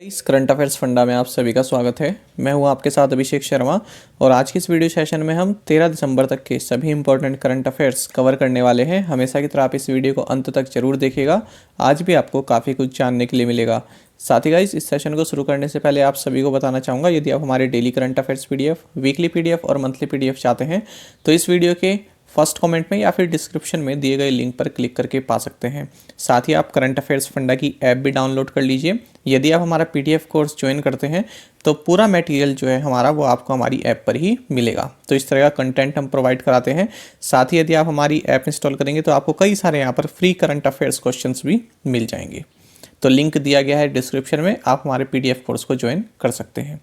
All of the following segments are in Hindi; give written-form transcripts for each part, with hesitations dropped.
इस करंट अफेयर्स फंडा में आप सभी का स्वागत है। मैं हूं आपके साथ अभिषेक शर्मा और आज की इस वीडियो सेशन में हम 13 दिसंबर तक के सभी इंपॉर्टेंट करंट अफेयर्स कवर करने वाले हैं। हमेशा की तरह आप इस वीडियो को अंत तक जरूर देखिएगा, आज भी आपको काफ़ी कुछ जानने के लिए मिलेगा। साथ ही गाइस, इस सेशन को शुरू करने से पहले आप सभी को बताना चाहूँगा, यदि आप हमारे daily current affairs PDF, weekly PDF और मंथली पीडीएफ चाहते हैं तो इस वीडियो के फर्स्ट कमेंट में या फिर डिस्क्रिप्शन में दिए गए लिंक पर क्लिक करके पा सकते हैं। साथ ही आप करंट अफेयर्स फंडा की ऐप भी डाउनलोड कर लीजिए। यदि आप हमारा पीडीएफ कोर्स ज्वाइन करते हैं तो पूरा मटेरियल जो है हमारा वो आपको हमारी ऐप पर ही मिलेगा। तो इस तरह का कंटेंट हम प्रोवाइड कराते हैं। साथ ही यदि आप हमारी ऐप इंस्टॉल करेंगे तो आपको कई सारे यहाँ पर फ्री करंट अफेयर्स क्वेश्चंस भी मिल जाएंगे। तो लिंक दिया गया है डिस्क्रिप्शन में, आप हमारे पीडीएफ कोर्स को ज्वाइन कर सकते हैं।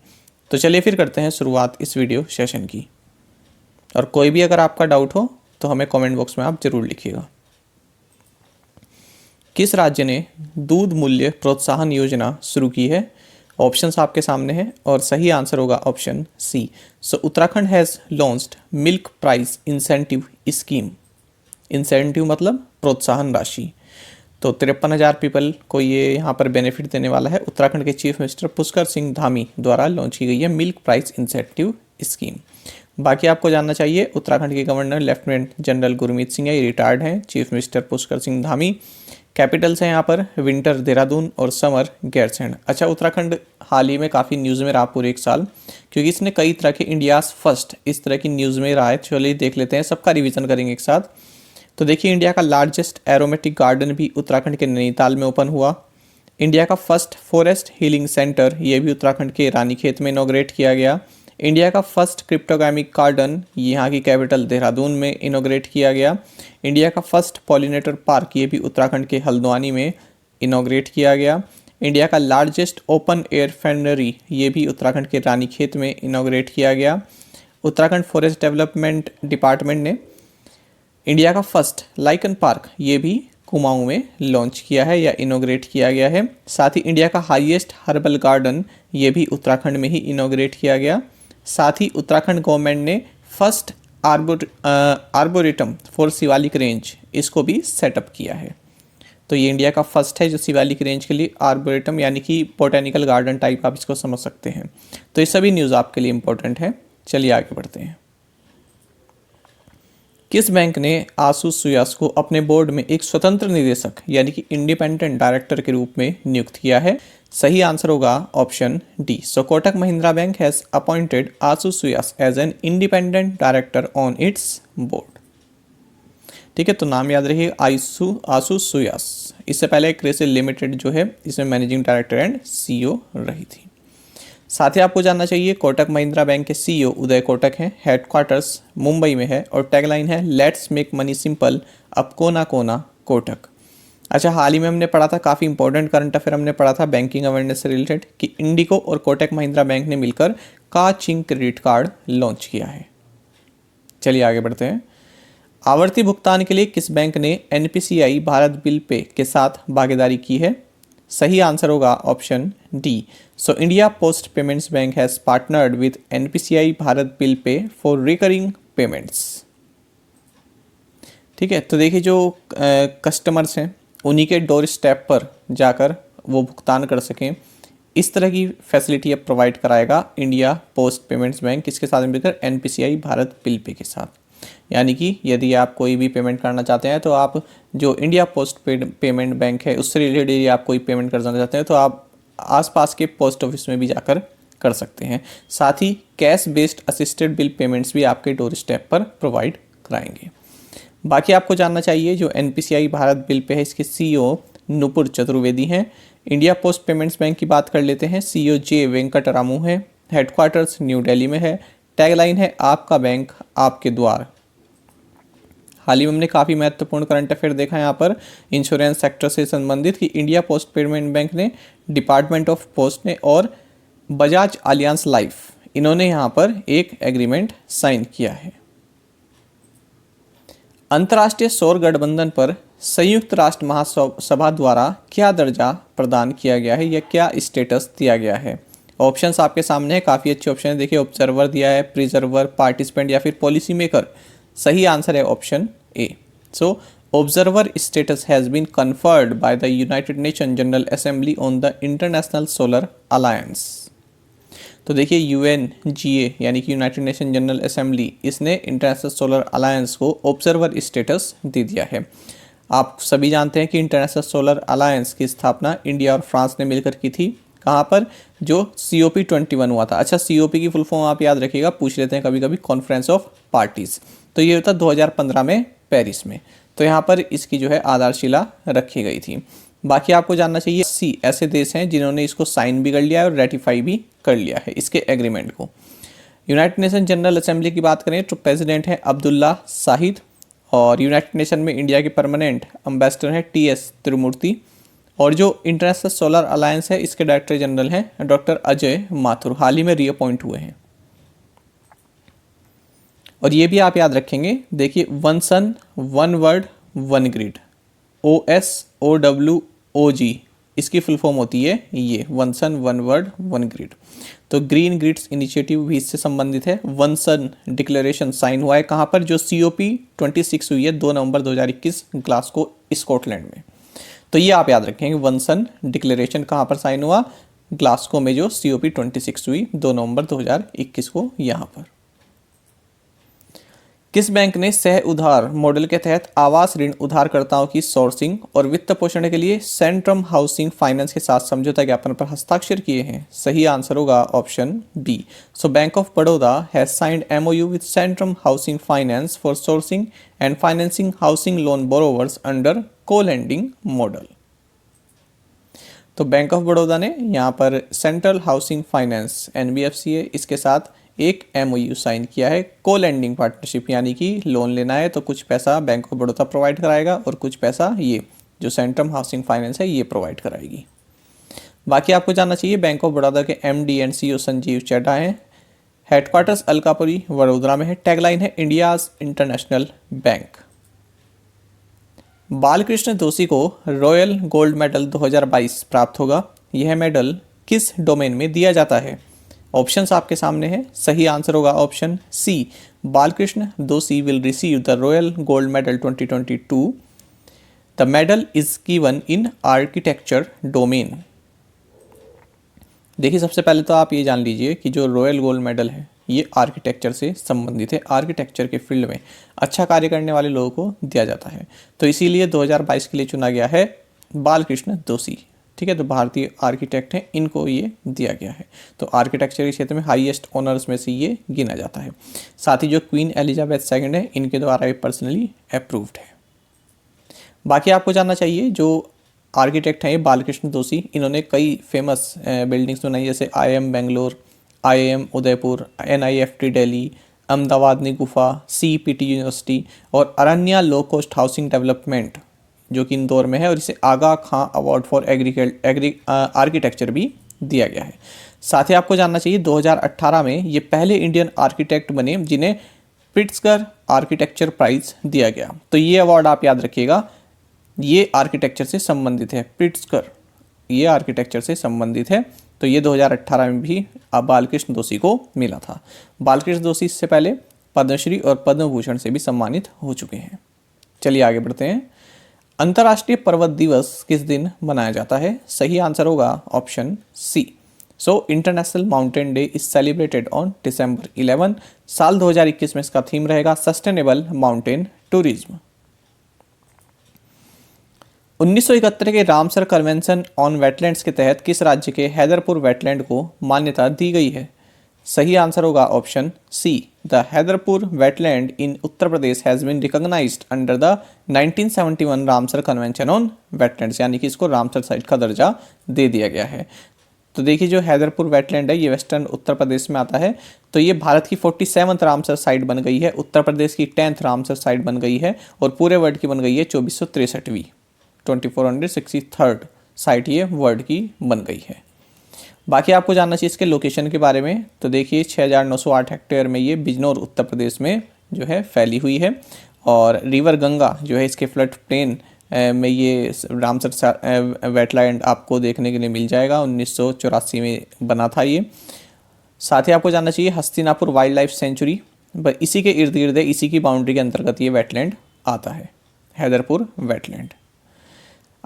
तो चलिए फिर करते हैं शुरुआत इस वीडियो सेशन की। और कोई भी अगर आपका डाउट हो तो हमें कमेंट बॉक्स में आप जरूर लिखिएगा। किस राज्य ने दूध मूल्य प्रोत्साहन योजना शुरू की है? ऑप्शंस आपके सामने हैं और सही आंसर होगा option C. So Uttarakhand has launched milk price incentive scheme. Incentive मतलब प्रोत्साहन राशि। तो 53,000 पीपल को ये यहाँ पर बेनिफिट देने वाला है। उत्तराखंड के चीफ मिनिस्टर पुष्कर सिंह धामी द्वारा लॉन्च की गई है मिल्क प्राइस इंसेंटिव स्कीम। बाकी आपको जानना चाहिए, उत्तराखंड के governor lieutenant general Gurmeet Singh है, ये रिटायर्ड हैं। Chief minister Pushkar Singh Dhami. Capitals हैं यहाँ पर विंटर देहरादून और समर गैरसैंण। अच्छा, उत्तराखंड हाल ही में काफ़ी न्यूज़ में रहा पूरे एक साल, क्योंकि इसने कई तरह के इंडियाज़ फर्स्ट इस तरह की न्यूज़ में रहा है। चलिए देख लेते हैं, सबका रिवीजन करेंगे एक साथ। तो देखिए, इंडिया का लार्जेस्ट एरोमेटिक गार्डन भी उत्तराखंड के नैनीताल में ओपन हुआ। इंडिया का फर्स्ट फॉरेस्ट हीलिंग सेंटर, ये भी उत्तराखंड के रानीखेत में इनॉग्रेट किया गया। इंडिया का फर्स्ट क्रिप्टोगामिक गार्डन यहाँ की कैपिटल देहरादून में इनॉग्रेट किया गया। इंडिया का फर्स्ट पॉलिनेटर पार्क, ये भी उत्तराखंड के हल्द्वानी में इनॉग्रेट किया गया। इंडिया का लार्जेस्ट ओपन एयर फैक्ट्री, ये भी उत्तराखंड के रानीखेत में इनॉग्रेट किया गया। उत्तराखंड फॉरेस्ट डेवलपमेंट डिपार्टमेंट ने इंडिया का फर्स्ट लाइकन पार्क, ये भी कुमाऊं में लॉन्च किया है या इनॉग्रेट किया गया है। साथ ही इंडिया का हाईएस्ट हर्बल गार्डन, ये भी उत्तराखंड में ही इनॉग्रेट किया गया। साथ ही उत्तराखंड गवर्नमेंट ने first arboretum for Shivalik range, इसको भी सेटअप किया है। तो ये इंडिया का फर्स्ट है जो शिवालिक रेंज के लिए आर्बोरेटम यानी कि बोटेनिकल गार्डन टाइप आप इसको समझ सकते हैं। तो ये सभी न्यूज़ आपके लिए इंपॉर्टेंट है। चलिए आगे बढ़ते हैं। किस बैंक ने आशुष सुयास को अपने बोर्ड में एक स्वतंत्र निदेशक यानी कि इंडिपेंडेंट डायरेक्टर के रूप में नियुक्त किया है? सही आंसर होगा option D. So Kotak Mahindra Bank has appointed Ashush Suyash as an independent director on its board. ठीक है, तो नाम याद रखिए, आशुष सुयास। इससे पहले क्रिसिल लिमिटेड जो है इसमें मैनेजिंग डायरेक्टर एंड सीईओ रही थी। साथ ही आपको जानना चाहिए, कोटक महिंद्रा बैंक के सीईओ उदय कोटक हैं। हेडक्वार्टर्स मुंबई में है और टैगलाइन है लेट्स मेक मनी सिंपल, अब कोना कोना कोटक। अच्छा, हाल ही में हमने पढ़ा था, काफ़ी इंपॉर्टेंट करंट अफेयर हमने पढ़ा था बैंकिंग अवेयरनेस से रिलेटेड, कि इंडिको और कोटक महिंद्रा बैंक ने मिलकर का-चिंग क्रेडिट कार्ड लॉन्च किया है। चलिए आगे बढ़ते हैं। आवर्ती भुगतान के लिए किस बैंक ने एनपीसीआई भारत बिल पे के साथ भागीदारी की है? सही आंसर होगा option D. So India post payments bank has partnered with NPCI Bharat bill pay for recurring payments. ठीक है, तो देखिए जो कस्टमर्स हैं उन्हीं के डोर स्टेप पर जाकर वो भुगतान कर सकें, इस तरह की फैसिलिटी अब प्रोवाइड कराएगा इंडिया पोस्ट पेमेंट्स बैंक, किसके साथ मिलकर? एनपीसीआई भारत बिल पे के साथ। यानी कि यदि आप कोई भी पेमेंट करना चाहते हैं तो आप जो इंडिया पोस्ट पेमेंट बैंक है उससे रिलेटेड यदि आप कोई पेमेंट करना चाहते हैं तो आप आसपास के पोस्ट ऑफिस में भी जाकर कर सकते हैं। साथ ही cash based assisted bill payments भी आपके डोर स्टेप पर प्रोवाइड कराएंगे। बाकी आपको जानना चाहिए, जो एनपीसीआई भारत बिल पे है इसके सीईओ नुपुर चतुर्वेदी हैं। इंडिया पोस्ट पेमेंट्स बैंक की बात कर लेते हैं, सीईओ जे वेंकटरामू है। हेडक्वार्टर्स न्यू दिल्ली में है। टैगलाइन है आपका बैंक आपके द्वार। हाल ही में हमने काफ़ी महत्वपूर्ण करंट अफेयर देखा यहाँ पर इंश्योरेंस सेक्टर से संबंधित, कि इंडिया पोस्ट पेमेंट बैंक ने, डिपार्टमेंट ऑफ पोस्ट ने और बजाज अलियांस लाइफ, इन्होंने यहाँ पर एक एग्रीमेंट साइन किया है। अंतर्राष्ट्रीय सौर गठबंधन पर संयुक्त राष्ट्र महासभा द्वारा क्या दर्जा प्रदान किया गया है या क्या स्टेटस दिया गया है? ऑप्शंस आपके सामने है, काफ़ी अच्छे ऑप्शन है। देखिए, ऑब्जर्वर दिया है, प्रिजर्वर, पार्टिसिपेंट या फिर पॉलिसी मेकर। सही आंसर है option A. So observer status has been conferred by the United Nation General Assembly on the International Solar Alliance. तो देखिए UNGA यानी कि यूनाइटेड नेशन जनरल असेंबली, इसने इंटरनेशनल सोलर अलायंस को ऑब्जर्वर स्टेटस दे दिया है। आप सभी जानते हैं कि इंटरनेशनल सोलर अलायंस की स्थापना इंडिया और फ्रांस ने मिलकर की थी। कहाँ पर? जो COP21 हुआ था। अच्छा, COP की फुल फॉर्म आप याद रखिएगा, पूछ लेते हैं कभी कभी, कॉन्फ्रेंस ऑफ पार्टीज। तो ये होता 2015 में पेरिस में। तो यहाँ पर इसकी जो है आधारशिला रखी गई थी। बाकी आपको जानना चाहिए सी ऐसे देश हैं जिन्होंने इसको साइन भी कर लिया है और रेटिफाई भी कर लिया है इसके एग्रीमेंट को। यूनाइटेड नेशन जनरल असेंबली की बात करें तो प्रेसिडेंट हैं अब्दुल्ला शाहिद, और यूनाइटेड नेशन में इंडिया के परमानेंट एम्बेसडर हैं TS तिरुमूर्ति, और जो इंटरनेशनल सोलर अलायंस है इसके डायरेक्टर जनरल हैं डॉक्टर अजय माथुर, हाल ही में रीअपॉइंट हुए हैं। और ये भी आप याद रखेंगे, देखिए one sun one world one grid, OSOWOG, इसकी फुल फॉर्म होती है ये one sun one world one grid. तो ग्रीन ग्रिड्स इनिशिएटिव भी इससे संबंधित है। वन सन डिक्लेरेशन साइन हुआ है कहाँ पर? जो COP26 हुई है 2 नवंबर 2021 ग्लासगो स्कॉटलैंड में। तो ये आप याद रखेंगे, वन सन डिक्लेरेशन कहाँ पर साइन हुआ? ग्लासगो में, जो COP26 हुई 2 नवंबर 2021 को यहाँ पर। किस बैंक ने सह उधार मॉडल के तहत आवास ऋण उधारकर्ताओं की सोर्सिंग और वित्त पोषण के लिए सेंट्रम हाउसिंग फाइनेंस के साथ समझौता ज्ञापन पर हस्ताक्षर किए हैं? सही आंसर होगा option B. So Bank of Baroda has signed MOU with Centrum Housing Finance for sourcing and financing housing loan borrowers under co-lending model. तो बैंक ऑफ बड़ौदा ने यहाँ पर सेंट्रल हाउसिंग फाइनेंस NBFC है, इसके साथ एक MOU साइन किया है, को-लेंडिंग पार्टनरशिप, यानी कि लोन लेना है तो कुछ पैसा बैंक ऑफ बड़ौदा प्रोवाइड कराएगा और कुछ पैसा ये जो सेंट्रम हाउसिंग फाइनेंस है ये प्रोवाइड कराएगी। बाकी आपको जानना चाहिए बैंक ऑफ बड़ौदा के MD and CEO Sanjiv Chadha हैं। हेडक्वार्टर्स अलकापुरी वडोदरा में है। टैगलाइन है इंडियाज इंटरनेशनल बैंक। बालकृष्ण दोषी को रॉयल गोल्ड मेडल 2022 प्राप्त होगा। यह मेडल किस डोमेन में दिया जाता है? ऑप्शंस आपके सामने हैं। सही आंसर होगा ऑप्शन सी, बालकृष्ण दोषी will receive the royal gold medal 2022। The medal is given in architecture domain. देखिए, सबसे पहले तो आप ये जान लीजिए कि जो रॉयल गोल्ड मेडल है ये आर्किटेक्चर से संबंधित है। आर्किटेक्चर के फील्ड में अच्छा कार्य करने वाले लोगों को दिया जाता है, तो इसीलिए 2022 के लिए चुना गया है बालकृष्ण दोषी। ठीक है, तो भारतीय आर्किटेक्ट हैं, इनको ये दिया गया है। तो आर्किटेक्चर के क्षेत्र में हाईएस्ट ऑनर्स में से ये गिना जाता है। साथ ही जो क्वीन एलिजाबेथ सेकंड है, इनके द्वारा ये पर्सनली अप्रूव्ड है। बाकी आपको जानना चाहिए, जो आर्किटेक्ट हैं ये बालकृष्ण दोषी, इन्होंने कई फेमस बिल्डिंग्स बनाई, जैसे IIM Bangalore, IIM Udaipur, NIFT Delhi, Ahmedabad गुफा, CPT यूनिवर्सिटी और अरण्या लो कॉस्ट हाउसिंग डेवलपमेंट जो कि इंदौर में है, और इसे आगा खां अवार्ड फॉर आर्किटेक्चर भी दिया गया है। साथ ही आपको जानना चाहिए 2018 में ये पहले इंडियन आर्किटेक्ट बने जिन्हें प्रिट्जकर आर्किटेक्चर प्राइज दिया गया। तो ये अवार्ड आप याद रखिएगा, ये आर्किटेक्चर से संबंधित है। प्रिट्जकर ये आर्किटेक्चर से संबंधित है, तो ये 2018 में भी बालकृष्ण दोषी को मिला था। बालकृष्ण दोषी इससे पहले पद्मश्री और पद्म भूषण से भी सम्मानित हो चुके हैं। चलिए आगे बढ़ते हैं। अंतर्राष्ट्रीय पर्वत दिवस किस दिन मनाया जाता है? सही आंसर होगा option C. So International Mountain Day is celebrated on December 11। साल 2021 में इसका थीम रहेगा सस्टेनेबल माउंटेन टूरिज्म। 1971 के रामसर कन्वेंशन ऑन वेटलैंड्स के तहत किस राज्य के हैदरपुर वेटलैंड को मान्यता दी गई है? सही आंसर होगा option C. The Haiderpur wetland in Uttar Pradesh has been recognized under the 1971 Ramsar convention on wetlands, यानी कि इसको रामसर साइट का दर्जा दे दिया गया है। तो देखिए, जो हैदरपुर वेटलैंड है ये वेस्टर्न उत्तर प्रदेश में आता है। तो ये भारत की 47th रामसर साइट बन गई है, उत्तर प्रदेश की 10th रामसर साइट बन गई है, और पूरे वर्ल्ड की बन गई है 2463वीं 2463rd साइट ये वर्ल्ड की बन गई है। बाकी आपको जानना चाहिए इसके लोकेशन के बारे में। तो देखिए, 6908 हेक्टेयर में ये बिजनौर उत्तर प्रदेश में जो है फैली हुई है, और रिवर गंगा जो है इसके फ्लड प्लेन में ये रामसर वेटलैंड आपको देखने के लिए मिल जाएगा। 1984 में बना था ये। साथ ही आपको जानना चाहिए हस्तिनापुर वाइल्ड लाइफ सेंचुरी इसी के इर्द गिर्द है, इसी की बाउंड्री के अंतर्गत ये वेटलैंड आता है। हैदरपुर वेटलैंड।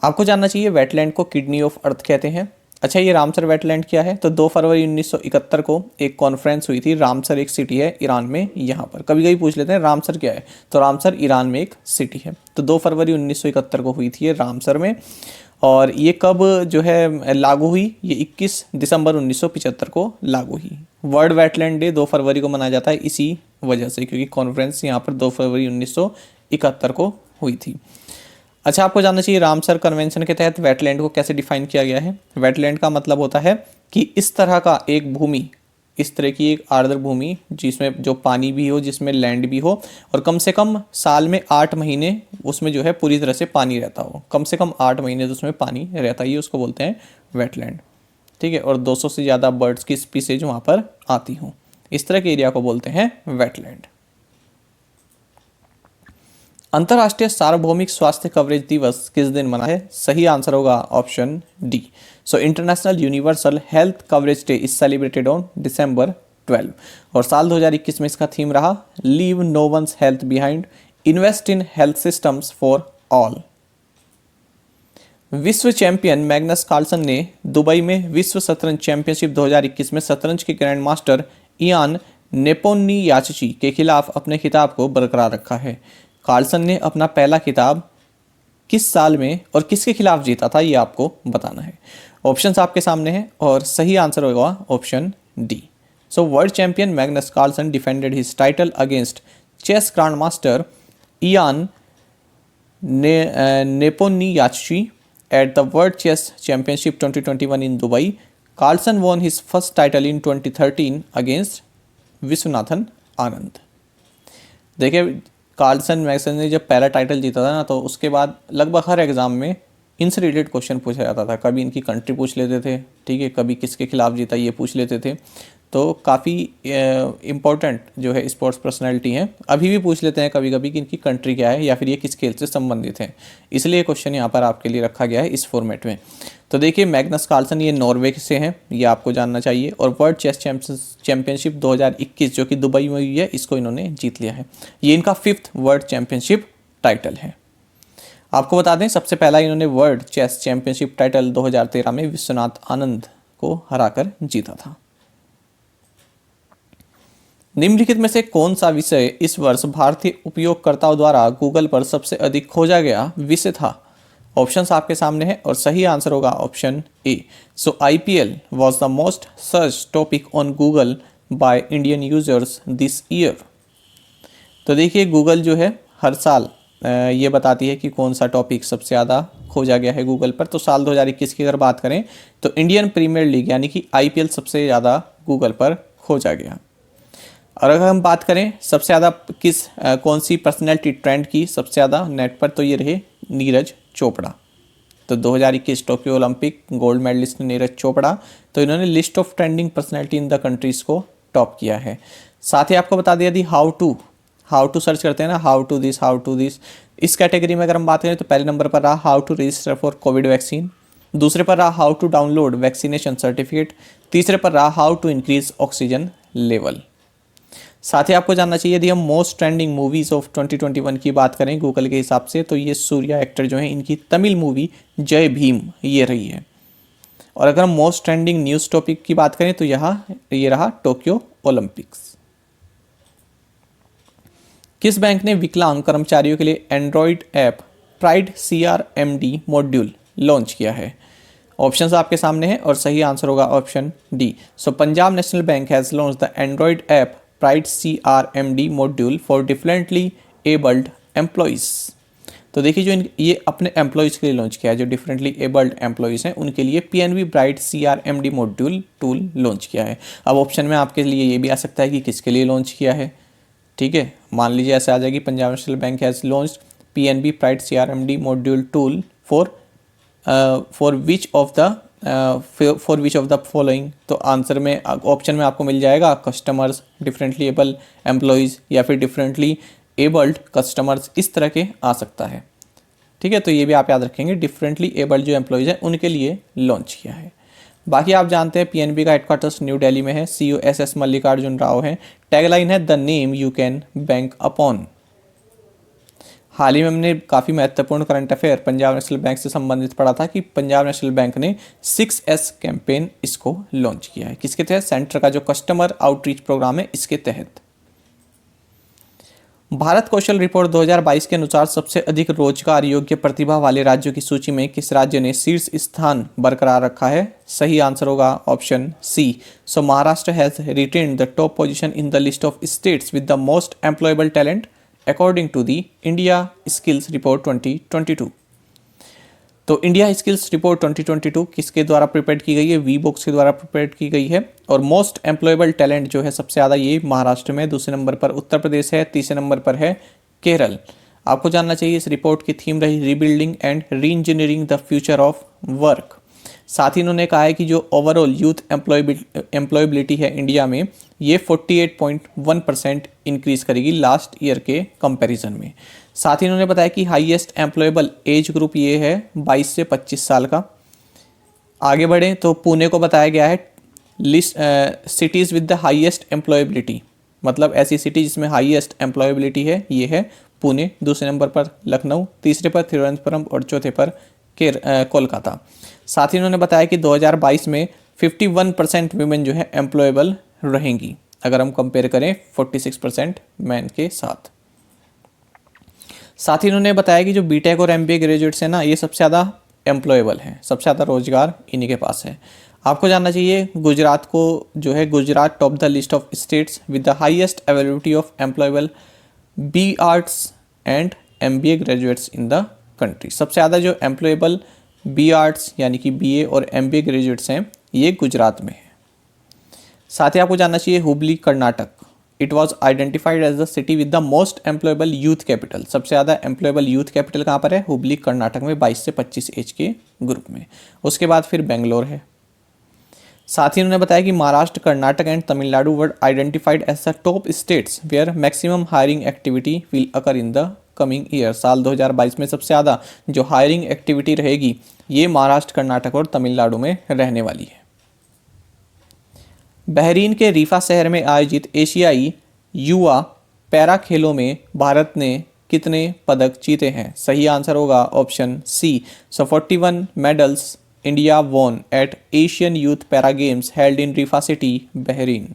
आपको जानना चाहिए वेटलैंड को किडनी ऑफ अर्थ कहते हैं। अच्छा, ये रामसर वेटलैंड क्या है? तो 2 फरवरी 1971 को एक कॉन्फ्रेंस हुई थी। रामसर एक सिटी है ईरान में। यहाँ पर कभी कभी पूछ लेते हैं रामसर क्या है, तो रामसर ईरान में एक सिटी है। तो 2 फरवरी 1971 को हुई थी ये रामसर में। और ये कब जो है लागू हुई? ये 21 दिसंबर 1975 को लागू हुई। वर्ल्ड वेटलैंड डे 2 फरवरी को मनाया जाता है इसी वजह से, क्योंकि कॉन्फ्रेंस यहाँ पर 2 फरवरी 1971 को हुई थी। अच्छा, आपको जानना चाहिए रामसर कन्वेंशन के तहत वेटलैंड को कैसे डिफाइन किया गया है। वेटलैंड का मतलब होता है कि इस तरह का एक भूमि, इस तरह की एक आर्द्र भूमि जिसमें जो पानी भी हो, जिसमें लैंड भी हो, और कम से कम साल में 8 महीने उसमें जो है पूरी तरह से पानी रहता हो। कम से कम 8 महीने तो उसमें पानी रहता ही, उसको बोलते हैं वेटलैंड। ठीक है, और 200 से ज़्यादा बर्ड्स की स्पीसीज वहाँ पर आती हों, इस तरह के एरिया को बोलते हैं वेटलैंड। अंतर्राष्ट्रीय सार्वभौमिक स्वास्थ्य कवरेज दिवस किस दिन मना है? सही आंसर होगा option D. So International Universal Health Coverage Day is celebrated on December 12। और साल 2021 में इसका थीम रहा leave no ones health behind, invest in health systems for all. विश्व चैंपियन मैग्नस कार्लसन ने दुबई में विश्व शतरंज चैंपियनशिप 2021 में शतरंज के ग्रैंड मास्टर इयान नेपोनियाचची के खिलाफ अपने खिताब को बरकरार रखा है। कार्लसन ने अपना पहला खिताब किस साल में और किसके खिलाफ जीता था, ये आपको बताना है। ऑप्शंस आपके सामने हैं और सही आंसर होगा option D. So world champion Magnus Carlsen defended his title against chess grand master Ian Nepomniachtchi at the World Chess Championship 2021 in Dubai. Carlsen won his first title in 2013 against Viswanathan Anand. देखिए, कार्लसन मैग्नस ने जब पहला टाइटल जीता था ना, तो उसके बाद लगभग हर एग्जाम में इनसे रिलेटेड क्वेश्चन पूछा जाता था। कभी इनकी कंट्री पूछ लेते थे, ठीक है, कभी किसके खिलाफ जीता ये पूछ लेते थे। तो काफ़ी इम्पोर्टेंट जो है स्पोर्ट्स पर्सनैलिटी हैं। अभी भी पूछ लेते हैं कभी कभी कि इनकी कंट्री क्या है या फिर ये किस खेल से संबंधित हैं, इसलिए क्वेश्चन यहाँ पर आपके लिए रखा गया है इस फॉर्मेट में। तो देखिए, मैग्नस कार्लसन ये नॉर्वे से हैं, ये आपको जानना चाहिए। और वर्ल्ड चेस चैंपियनशिप 2021 जो कि दुबई में हुई है, इसको इन्होंने जीत लिया है। ये इनका 5th वर्ल्ड चैंपियनशिप टाइटल है। आपको बता दें, सबसे पहला इन्होंने वर्ल्ड चेस चैंपियनशिप टाइटल 2013 में विश्वनाथ आनंद को हराकर जीता था। निम्नलिखित में से कौन सा विषय इस वर्ष भारतीय उपयोगकर्ताओं द्वारा गूगल पर सबसे अधिक खोजा गया विषय था? ऑप्शंस आपके सामने हैं और सही आंसर होगा option A. So IPL was the most search topic on Google by Indian users this year. तो देखिए, गूगल जो है हर साल ये बताती है कि कौन सा टॉपिक सबसे ज़्यादा खोजा गया है गूगल पर। तो साल 2021 की अगर बात करें तो इंडियन प्रीमियर लीग यानी कि IPL सबसे ज़्यादा गूगल पर खोजा गया। और अगर हम बात करें सबसे ज़्यादा कौन सी पर्सनैलिटी ट्रेंड की सबसे ज़्यादा नेट पर, तो ये रहे नीरज चोपड़ा। तो 2021 Tokyo Olympic gold medalist Neeraj Chopra, तो इन्होंने list of trending personality in the countries को टॉप किया है। साथ ही आपको बता दिया यदि हाउ टू सर्च करते हैं ना, हाउ टू दिस, इस कैटेगरी में अगर हम बात करें तो पहले नंबर पर रहा how to register for covid vaccine, दूसरे पर रहा how to download vaccination certificate, तीसरे पर रहा how to increase oxygen level. साथ ही आपको जानना चाहिए यदि हम मोस्ट ट्रेंडिंग मूवीज़ ऑफ 2021 की बात करें गूगल के हिसाब से, तो ये सूर्या एक्टर जो है इनकी तमिल मूवी जय भीम ये रही है। और अगर हम मोस्ट ट्रेंडिंग न्यूज़ टॉपिक की बात करें तो ये रहा टोक्यो ओलंपिक्स। किस बैंक ने विकलांग कर्मचारियों के लिए Android app pride CRMD module launch किया है? ऑप्शंस आपके सामने हैं और सही आंसर होगा option D. So Punjab National bank has launch the Android app pride CRMD module for differently abled employees. तो देखिए, जो ये अपने एम्प्लॉयज़ के लिए लॉन्च किया है, जो डिफरेंटली एबल्ड एम्प्लॉयज़ हैं उनके लिए PNB bright CRMD module tool launch किया है। अब ऑप्शन में आपके लिए ये भी आ सकता है कि किसके लिए लॉन्च किया है, ठीक है। मान लीजिए ऐसे आ जाएगी Punjab National bank has launch PNB pride CRMD module tool for which of the following. तो आंसर में ऑप्शन में आपको मिल जाएगा कस्टमर्स, डिफरेंटली एबल एम्प्लॉयज़ या फिर डिफरेंटली एबल्ड कस्टमर्स, इस तरह के आ सकता है, ठीक है। तो ये भी आप याद रखेंगे, डिफरेंटली एबल्ड जो एम्प्लॉयज़ हैं उनके लिए लॉन्च किया है। बाकी आप जानते हैं PNB का हेडक्वार्टर्स न्यू दिल्ली में है, CEO SS मल्लिकार्जुन राव है। टैगलाइन है the name you can bank upon. हाल ही में हमने काफ़ी महत्वपूर्ण current affair Punjab National Bank से संबंधित पढ़ा था कि पंजाब नेशनल बैंक ने 6S कैंपेन इसको लॉन्च किया है। किसके तहत? सेंटर का जो कस्टमर आउटरीच प्रोग्राम है इसके तहत। भारत कौशल रिपोर्ट 2022 के अनुसार सबसे अधिक रोजगार योग्य प्रतिभा वाले राज्यों की सूची में किस राज्य ने शीर्ष स्थान बरकरार रखा है? सही आंसर होगा option C. So Maharashtra has retained the top position in the list of states with the most employable talent according to the India Skills Report 2022। तो इंडिया स्किल्स रिपोर्ट 2022 किसके द्वारा प्रिपेयर की गई है? वी बुक्स के द्वारा प्रिपेयर की गई है। और मोस्ट एम्प्लॉयबल टैलेंट जो है सबसे ज़्यादा ये महाराष्ट्र में, दूसरे नंबर पर उत्तर प्रदेश है, तीसरे नंबर पर है केरल। आपको जानना चाहिए इस रिपोर्ट की थीम रही rebuilding and re engineering the future of work. साथ ही इन्होंने कहा है कि जो ओवरऑल यूथ एम्प्लॉयबिलिटी है इंडिया में, ये 48.1% इंक्रीज करेगी लास्ट ईयर के कंपैरिजन में। साथ ही इन्होंने बताया कि हाईएस्ट एम्प्लॉयबल एज ग्रुप ये है 22 से 25 साल का। आगे बढ़ें तो पुणे को बताया गया है list cities with the highest employability, मतलब ऐसी सिटी जिसमें हाईएस्ट एम्प्लॉयबिलिटी है ये है पुणे, दूसरे नंबर पर लखनऊ, तीसरे पर तिरुवनंतपुरम और चौथे पर कोलकाता। साथ ही उन्होंने बताया कि 2022 में 51% वीमेन जो है एम्प्लॉयबल रहेंगी, अगर हम कंपेयर करें 46% मैन के साथ। साथ ही उन्होंने बताया कि जो बीटेक और एमबीए ग्रेजुएट्स हैं ना, ये सबसे ज़्यादा एम्प्लॉयबल हैं, सबसे ज़्यादा रोजगार इन्हीं के पास है। आपको जानना चाहिए गुजरात को जो है, Gujarat top the list of states with the highest availability of employable B arts and MBA graduates in the country. सबसे ज़्यादा जो एम्प्लॉयबल बी आर्ट्स यानी कि बीए और एमबीए ग्रेजुएट्स हैं ये गुजरात में है। साथ ही आपको जानना चाहिए Hubli Karnataka, it was identified as the city with the most employable youth capital. सबसे ज़्यादा एम्प्लॉयबल यूथ कैपिटल कहाँ पर है? हुबली कर्नाटक में, 22 से 25 एज के ग्रुप में। उसके बाद फिर बेंगलोर है। साथ ही उन्होंने बताया कि Maharashtra, Karnataka and Tamil Nadu were identified as the top states where maximum hiring activity will occur in the coming year. साल 2022 में सबसे ज़्यादा जो हायरिंग एक्टिविटी रहेगी ये महाराष्ट्र, कर्नाटक और तमिलनाडु में रहने वाली है। बहरीन के रीफा शहर में आयोजित एशियाई युवा पैरा खेलों में भारत ने कितने पदक जीते हैं? सही आंसर होगा option C. So 41 medals India won at Asian Youth Para Games held in Riffa City Bahrain.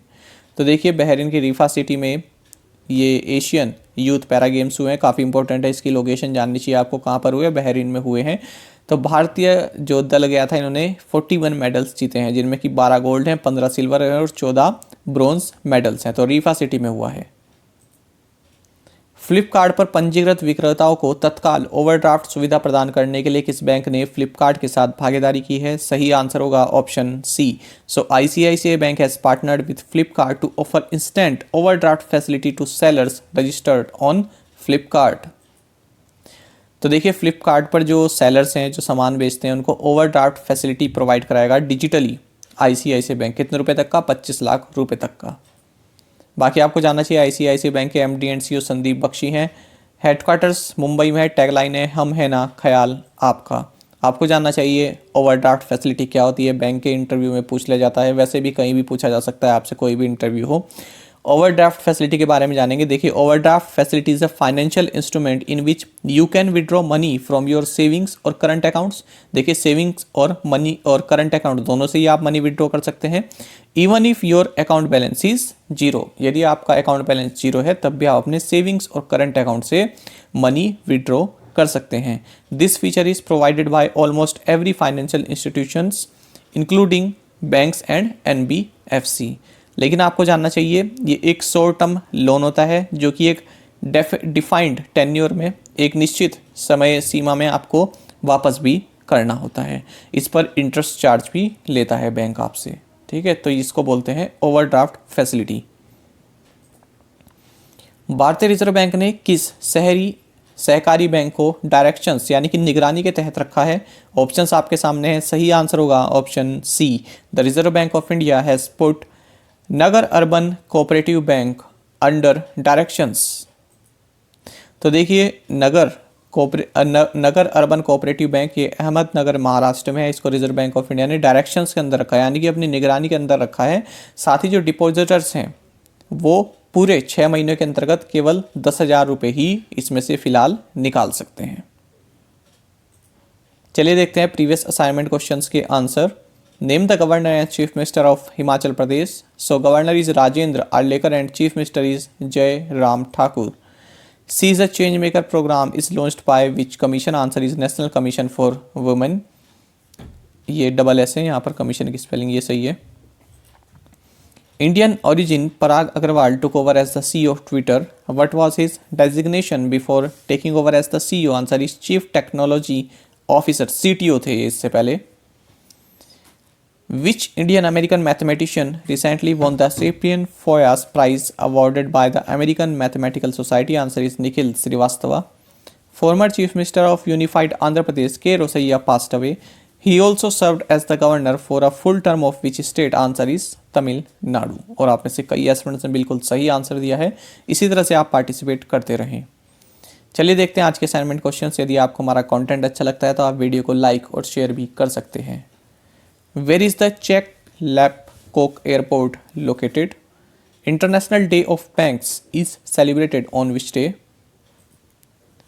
तो देखिए बहरीन की रीफा सिटी में ये एशियन यूथ पैरा गेम्स हुए हैं, काफ़ी इंपॉर्टेंट है, इसकी लोकेशन जाननी चाहिए आपको कहाँ पर हुए, बहरीन में हुए हैं। तो भारतीय जो दल गया था इन्होंने 41 मेडल्स जीते हैं, जिनमें कि 12 गोल्ड हैं, 15 सिल्वर हैं और 14 ब्रॉन्ज मेडल्स हैं। तो रीफा सिटी में हुआ है। फ्लिपकार्ट पर पंजीकृत विक्रेताओं को तत्काल ओवरड्राफ्ट सुविधा प्रदान करने के लिए किस बैंक ने फ्लिपकार्ट के साथ भागीदारी की है? सही आंसर होगा option C. So ICICI bank has partnered with Flipkart to offer instant overdraft facility to sellers registered on Flipkart. तो देखिए फ्लिपकार्ट पर जो सेलर्स हैं, जो सामान बेचते हैं, उनको ओवरड्राफ्ट फैसिलिटी प्रोवाइड कराएगा डिजिटली आईसीआईसीआई बैंक। कितने रुपए तक का? 25 लाख रुपए तक का। बाकी आपको जानना चाहिए आईसीआईसीआई बैंक के MD and CEO Sandeep Bakhshi हैं, हेडक्वार्टर्स मुंबई में है, टैगलाइन है हम है ना ख्याल आपका। आपको जानना चाहिए ओवरड्राफ्ट फैसिलिटी क्या होती है, बैंक के इंटरव्यू में पूछ लिया जाता है, वैसे भी कहीं भी पूछा जा सकता है आपसे, कोई भी इंटरव्यू हो। ओवरड्राफ्ट फैसिलिटी के बारे में जानेंगे। देखिए overdraft facility is a financial instrument in which you can withdraw money from your savings और करंट अकाउंट्स। देखिए सेविंग्स और मनी और करंट अकाउंट दोनों से ही आप मनी विड्रॉ कर सकते हैं। Even if your account balance is zero, यदि आपका अकाउंट बैलेंस जीरो है तब भी आप अपने सेविंग्स और करंट अकाउंट से मनी विड्रॉ कर सकते हैं। This feature is provided by almost every financial institutions including banks and NBFC. लेकिन आपको जानना चाहिए ये एक शॉर्ट टर्म लोन होता है जो कि एक डिफाइंड टेन्योर में एक निश्चित समय सीमा में आपको वापस भी करना होता है। इस पर इंटरेस्ट चार्ज भी लेता है बैंक आपसे, ठीक है। तो इसको बोलते हैं ओवरड्राफ्ट फैसिलिटी। भारतीय रिजर्व बैंक ने किस शहरी सहकारी बैंक को डायरेक्शंस यानी कि निगरानी के तहत रखा है? ऑप्शंस आपके सामने हैं। सही आंसर होगा option C. The Reserve Bank of India has put Nagar urban cooperative bank under directions. तो देखिए नगर अर्बन कोऑपरेटिव बैंक ये अहमदनगर महाराष्ट्र में है, इसको रिजर्व बैंक ऑफ इंडिया ने डायरेक्शंस के अंदर रखा है, यानी कि अपनी निगरानी के अंदर रखा है। साथ ही जो डिपॉजिटर्स हैं वो पूरे 6 महीनों के अंतर्गत केवल 10,000 रुपये ही इसमें से फिलहाल निकाल सकते हैं। चलिए देखते हैं प्रीवियस असाइनमेंट क्वेश्चंस के answer. Name the governor and chief minister of Himachal Pradesh. So governor is Rajendra Arlekar and chief minister is Jai Ram Thakur. She is a change maker programme is launched by which commission. Answer is National Commission for Women. ये डबल एस है यहाँ पर, कमीशन की स्पेलिंग ये सही है। Indian origin Parag Agrawal took over as the CEO of Twitter. What was his designation before taking over as the CEO? Answer is Chief Technology Officer, CTO थे ये इससे पहले। Which Indian American mathematician recently won the Sapien Foyas Prize awarded by the American Mathematical Society? Answer is Nikhil Srivastava. Former Chief Minister of Unified Andhra Pradesh K. Rosaiya passed away. He also served as the governor for a full term of which state? Answer is Tamil Nadu. और आप में से कई स्टूडेंट्स ने बिल्कुल सही आंसर दिया है। इसी तरह से आप पार्टिसिपेट करते रहें। चलिए देखते हैं आज के असाइनमेंट क्वेश्चंस। यदि आपको हमारा कंटेंट अच्छा लगता है तो आप वीडियो को लाइक और शेयर भी कर सकते हैं। Where is the Chek Lap Kok airport located? International Day of Banks is celebrated on which day?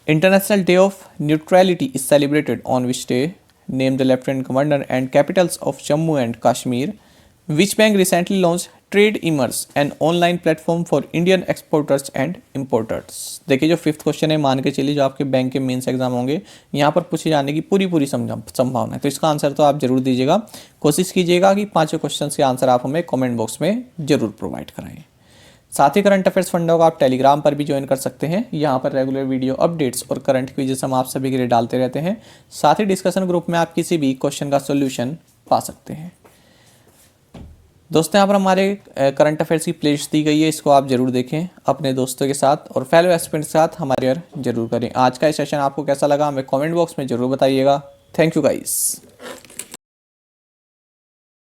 International Day of Neutrality is celebrated on which day? Name the Lieutenant Governor and capitals of Jammu and Kashmir. Which bank recently launched Trade Immers, an online platform for Indian exporters and importers? देखिए जो फिफ्थ क्वेश्चन है, मान के चलिए जो आपके बैंक के मेंस एग्जाम होंगे यहाँ पर पूछे जाने की पूरी संभावना है, तो इसका आंसर तो आप जरूर दीजिएगा। कोशिश कीजिएगा कि पांचों क्वेश्चन के आंसर आप हमें कमेंट बॉक्स में जरूर प्रोवाइड कराएं। साथ ही करंट अफेयर्स फंडों को आप टेलीग्राम पर भी ज्वाइन कर सकते हैं। यहाँ पर रेगुलर वीडियो अपडेट्स और करंट क्विजेस हम आप सभी के लिए डालते रहते हैं। साथ ही डिस्कशन ग्रुप में आप किसी भी क्वेश्चन का सॉल्यूशन पा सकते हैं। दोस्तों यहाँ पर हमारे करंट अफेयर्स की प्लेलिस्ट दी गई है, इसको आप जरूर देखें, अपने दोस्तों के साथ और फेलो एस्पिरेंट्स के साथ हमारे जरूर करें। आज का ये सेशन आपको कैसा लगा हमें कॉमेंट बॉक्स में जरूर बताइएगा। Thank you guys.